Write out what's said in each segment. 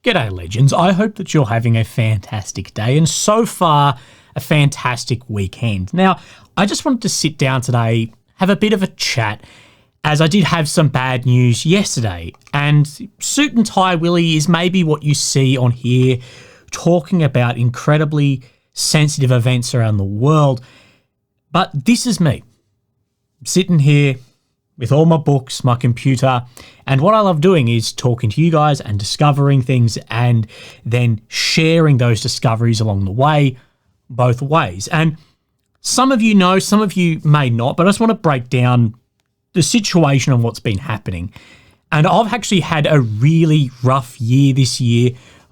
G'day legends, I hope that you're having a fantastic day and so far a fantastic weekend. Now, I just wanted to sit down today, have a bit of a chat, as I did have some bad news yesterday, and Suit and Tie Willy is maybe what you see on here, talking about incredibly sensitive events around the world, but this is me, sitting here with all my books, my computer, and what I love doing is talking to you guys and discovering things and then sharing those discoveries along the way, both ways. And some of you know, some of you may not, but I just want to break down the situation and what's been happening. And I've actually had a really rough year this year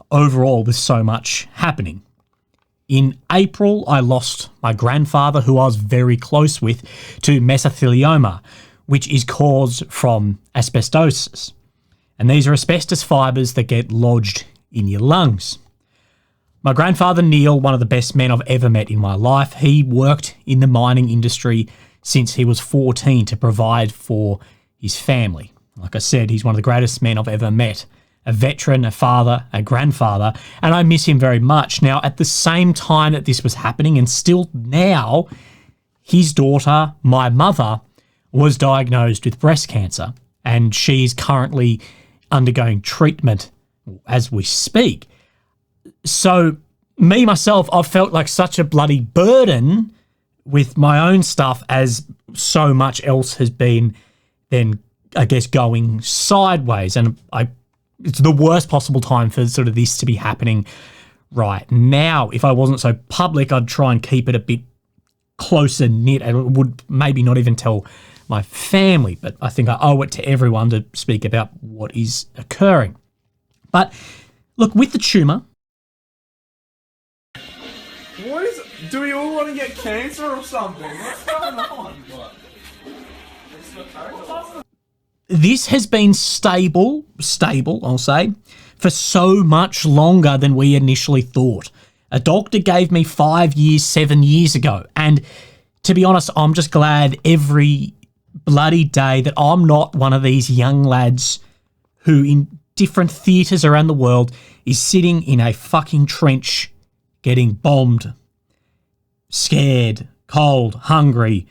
overall with so much happening. In April, I lost my grandfather, who I was very close with, to mesothelioma, which is caused from asbestosis. And these are asbestos fibres that get lodged in your lungs. My grandfather, Neil, one of the best men I've ever met in my life, he worked in the mining industry since he was 14 to provide for his family. Like I said, he's one of the greatest men I've ever met. A veteran, a father, a grandfather, and I miss him very much. Now, at the same time that this was happening, and still now, his daughter, my mother, was diagnosed with breast cancer, and she's currently undergoing treatment as we speak. So me, myself, I've felt like such a bloody burden with my own stuff as so much else has been then, I guess, going sideways. And it's the worst possible time for sort of this to be happening right now. If I wasn't so public, I'd try and keep it a bit closer knit. I would maybe not even tell my family, but I think I owe it to everyone to speak about what is occurring. But look, with the tumour, do we all want to get cancer or something? What's going on? this has been stable, I'll say, for so much longer than we initially thought. A doctor gave me 5 years, 7 years ago, and to be honest, I'm just glad every bloody day that I'm not one of these young lads who in different theatres around the world is sitting in a fucking trench getting bombed, scared, cold, hungry,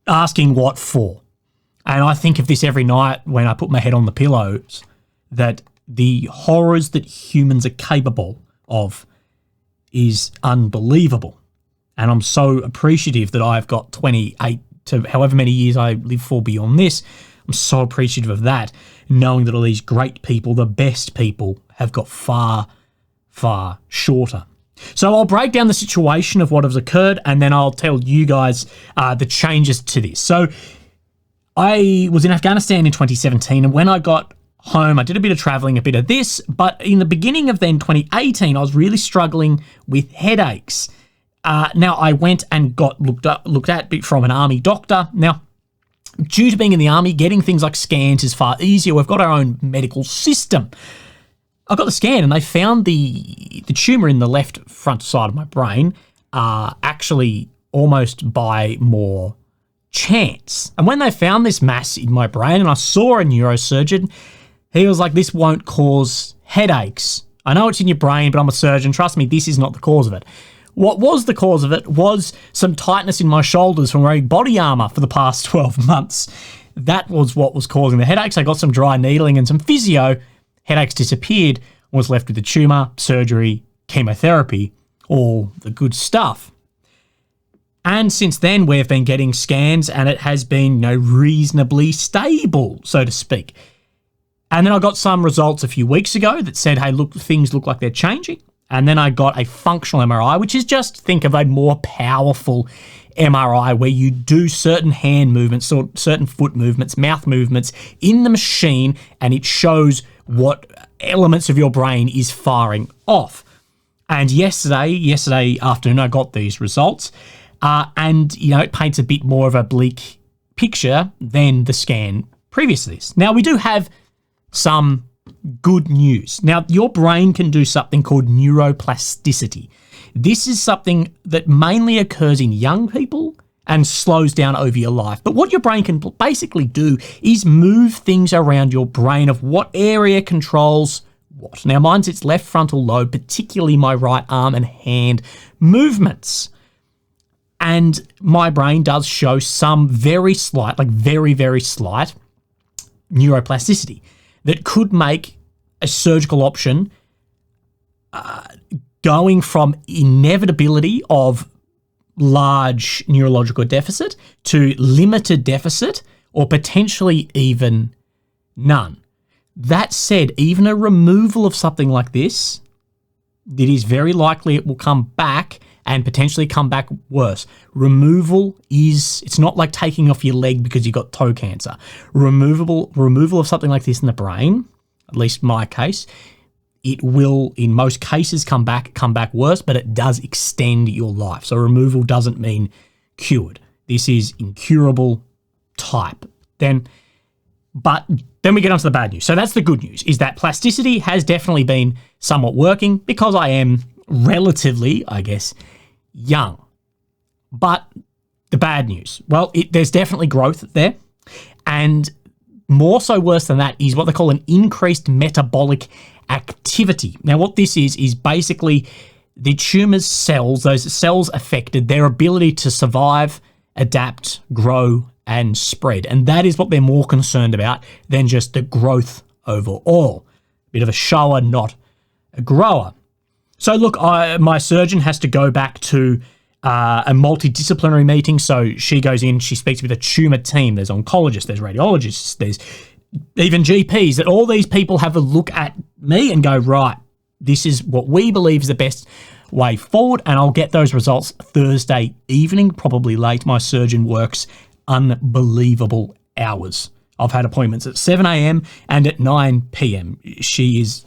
asking what for. And I think of this every night when I put my head on the pillows, that the horrors that humans are capable of is unbelievable. And I'm so appreciative that I've got 28 to however many years I live for beyond this. I'm so appreciative of that, knowing that all these great people, the best people, have got far, far shorter. So I'll break down the situation of what has occurred, and then I'll tell you guys the changes to this. So I was in Afghanistan in 2017, and when I got home, I did a bit of traveling, a bit of this, but in the beginning of then 2018, I was really struggling with headaches. Now, I went and got looked at from an army doctor. Now, due to being in the army, getting things like scans is far easier. We've got our own medical system. I got the scan and they found the tumour in the left front side of my brain actually almost by more chance. And when they found this mass in my brain and I saw a neurosurgeon, he was like, this won't cause headaches. I know it's in your brain, but I'm a surgeon. Trust me, this is not the cause of it. What was the cause of it was some tightness in my shoulders from wearing body armour for the past 12 months. That was what was causing the headaches. I got some dry needling and some physio. Headaches disappeared, was left with the tumour, surgery, chemotherapy, all the good stuff. And since then, we've been getting scans and it has been, reasonably stable, so to speak. And then I got some results a few weeks ago that said, hey, look, things look like they're changing. And then I got a functional MRI, which is just think of a more powerful MRI where you do certain hand movements or certain foot movements, mouth movements in the machine, and it shows what elements of your brain is firing off. And yesterday afternoon, I got these results. And, it paints a bit more of a bleak picture than the scan previous to this. Now, we do have some good news. Now, your brain can do something called neuroplasticity. This is something that mainly occurs in young people and slows down over your life. But what your brain can basically do is move things around your brain of what area controls what? Now, mine's its left frontal lobe, particularly my right arm and hand movements. And my brain does show some very slight, like very, very slight neuroplasticity that could make a surgical option going from inevitability of large neurological deficit to limited deficit or potentially even none. That said, even a removal of something like this, it is very likely it will come back and potentially come back worse. Removal it's not like taking off your leg because you got toe cancer. Removal of something like this in the brain, at least my case, it will, in most cases, come back worse, but it does extend your life. So removal doesn't mean cured. This is incurable type. Then we get onto the bad news. So that's the good news, is that plasticity has definitely been somewhat working because I am relatively, I guess, young. But the bad news, well, there's definitely growth there. And more so worse than that is what they call an increased metabolic activity. Now, what this is basically the tumour's cells, those cells affected, their ability to survive, adapt, grow, and spread. And that is what they're more concerned about than just the growth overall. Bit of a shower, not a grower. So look, my surgeon has to go back to a multidisciplinary meeting. So she goes in, she speaks with a tumour team. There's oncologists, there's radiologists, there's even GPs, that all these people have a look at me and go, right, this is what we believe is the best way forward. And I'll get those results Thursday evening, probably late. My surgeon works unbelievable hours. I've had appointments at 7 a.m. and at 9 p.m. She is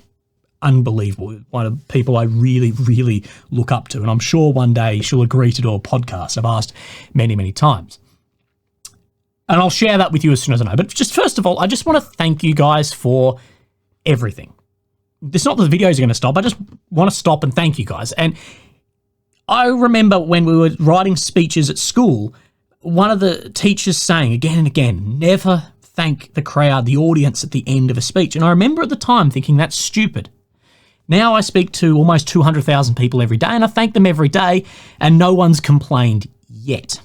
unbelievable. One of the people I really, really look up to. And I'm sure one day she'll agree to do a podcast. I've asked many, many times. And I'll share that with you as soon as I know. But just first of all, I just want to thank you guys for everything. It's not that the videos are going to stop. I just want to stop and thank you guys. And I remember when we were writing speeches at school, one of the teachers saying again and again, never thank the crowd, the audience at the end of a speech. And I remember at the time thinking that's stupid. Now I speak to almost 200,000 people every day and I thank them every day and no one's complained yet.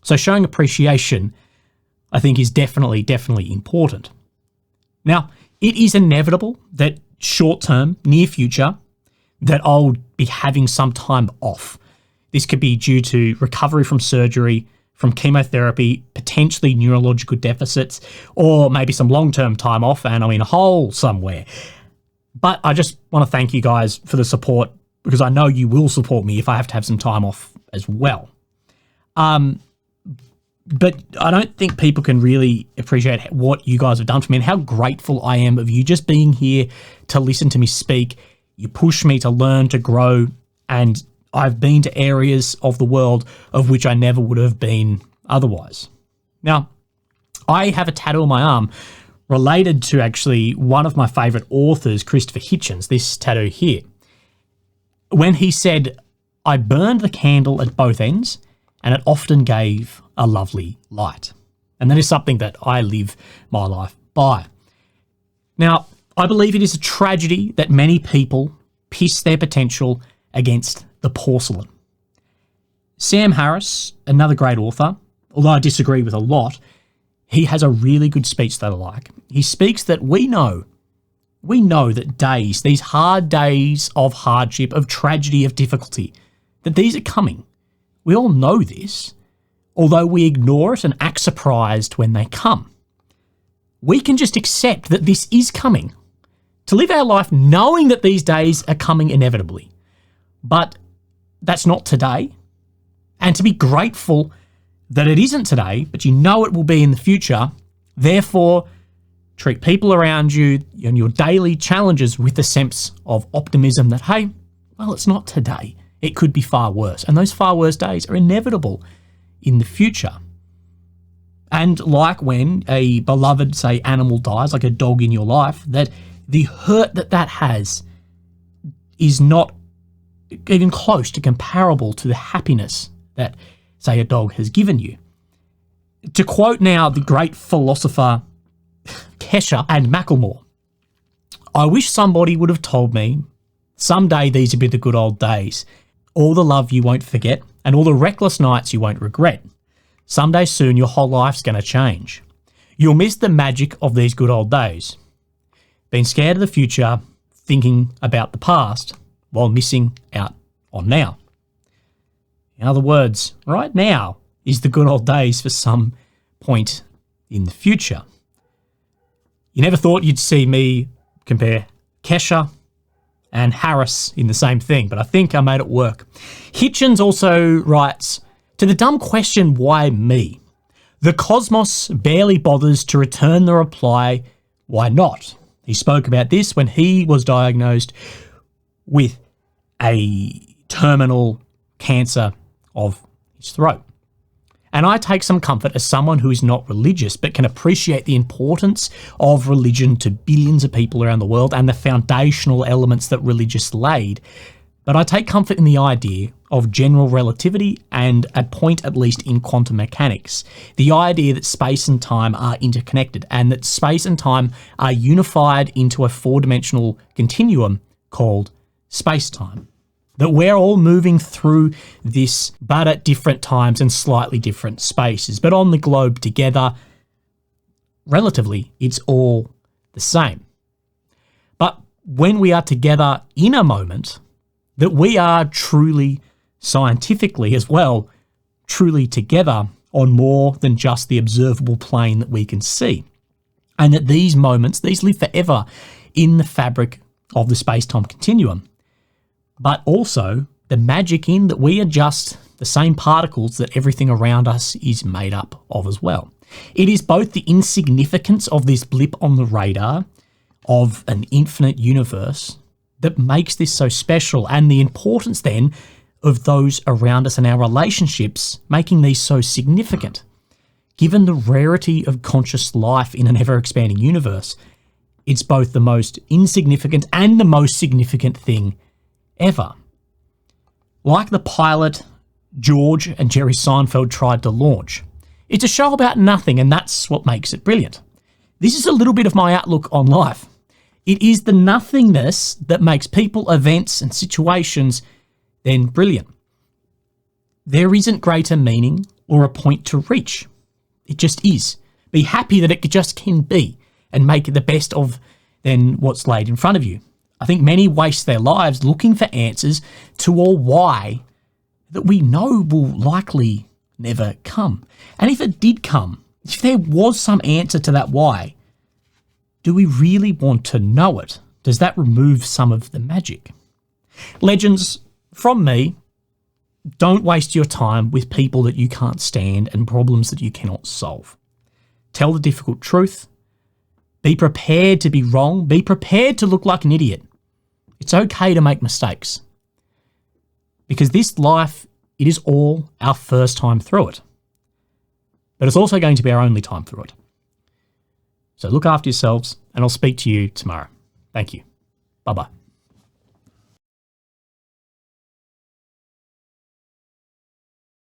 So showing appreciation, I think, is definitely, definitely important. Now, it is inevitable that short-term, near future, that I'll be having some time off. This could be due to recovery from surgery, from chemotherapy, potentially neurological deficits, or maybe some long-term time off and I'm in a hole somewhere. But I just want to thank you guys for the support because I know you will support me if I have to have some time off as well. But I don't think people can really appreciate what you guys have done for me and how grateful I am of you just being here to listen to me speak. You push me to learn, to grow, and I've been to areas of the world of which I never would have been otherwise. Now, I have a tattoo on my arm related to actually one of my favourite authors, Christopher Hitchens, this tattoo here. When he said, I burned the candle at both ends and it often gave a lovely light. And that is something that I live my life by. Now, I believe it is a tragedy that many people piss their potential against the porcelain. Sam Harris, another great author, although I disagree with a lot, he has a really good speech that I like. He speaks that we know that days, these hard days of hardship, of tragedy, of difficulty, that these are coming. We all know this, although we ignore it and act surprised when they come. We can just accept that this is coming, to live our life knowing that these days are coming inevitably. But that's not today. And to be grateful that it isn't today, but you know it will be in the future. Therefore, treat people around you and your daily challenges with a sense of optimism that, hey, well, it's not today. It could be far worse. And those far worse days are inevitable in the future. And like when a beloved, say, animal dies, like a dog in your life, that the hurt that has is not even close to comparable to the happiness that, say, a dog has given you. To quote now the great philosopher Kesha and Macklemore, I wish somebody would have told me someday these would be the good old days. All the love you won't forget and all the reckless nights you won't regret. Someday soon your whole life's going to change. You'll miss the magic of these good old days. Being scared of the future, thinking about the past while missing out on now. In other words, right now is the good old days for some point in the future. You never thought you'd see me compare Kesha and Harris in the same thing, but I think I made it work. Hitchens also writes, to the dumb question, why me? The cosmos barely bothers to return the reply, why not? He spoke about this when he was diagnosed with a terminal cancer of his throat. And I take some comfort as someone who is not religious but can appreciate the importance of religion to billions of people around the world and the foundational elements that religious laid. But I take comfort in the idea of general relativity and a point at least in quantum mechanics. The idea that space and time are interconnected and that space and time are unified into a four-dimensional continuum called SpaceTime. That we're all moving through this, but at different times and slightly different spaces. But on the globe together, relatively, it's all the same. But when we are together in a moment, that we are truly, scientifically as well, truly together on more than just the observable plane that we can see. And that these moments, these live forever in the fabric of the space-time continuum. But also the magic in that we are just the same particles that everything around us is made up of as well. It is both the insignificance of this blip on the radar of an infinite universe that makes this so special, and the importance then of those around us and our relationships making these so significant. Given the rarity of conscious life in an ever-expanding universe, it's both the most insignificant and the most significant thing ever. Like the pilot George and Jerry Seinfeld tried to launch. It's a show about nothing, and that's what makes it brilliant. This is a little bit of my outlook on life. It is the nothingness that makes people, events, and situations then brilliant. There isn't greater meaning or a point to reach. It just is. Be happy that it just can be and make the best of then what's laid in front of you. I think many waste their lives looking for answers to a why that we know will likely never come. And if it did come, if there was some answer to that why, do we really want to know it? Does that remove some of the magic? Legends, from me, don't waste your time with people that you can't stand and problems that you cannot solve. Tell the difficult truth. Be prepared to be wrong. Be prepared to look like an idiot. It's okay to make mistakes. Because this life, it is all our first time through it. But it's also going to be our only time through it. So look after yourselves, and I'll speak to you tomorrow. Thank you. Bye-bye.